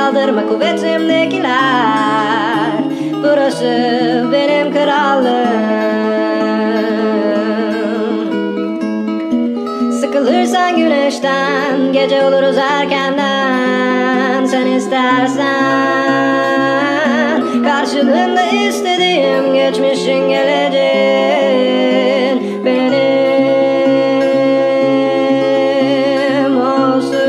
kaldırma kuvvetimdekiler. Burası benim krallığım. Sıkılırsan güneşten, gece oluruz erkenden. Sen istersen karşılığında istediğim geçmişin geleceğin benim olsun.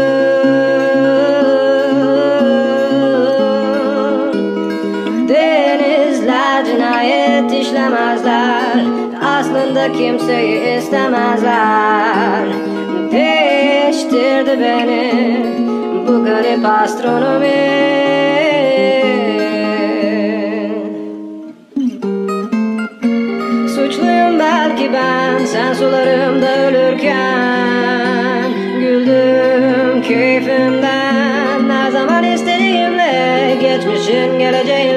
Denizler cinayet işlemezler, aslında kimseyi istemezler. Değiştirdi beni bu garip astronomi. Suçluyum belki ben, sen sularımda ölürken. Güldüm keyfimden, her zaman istediğimle geçmişin geleceğin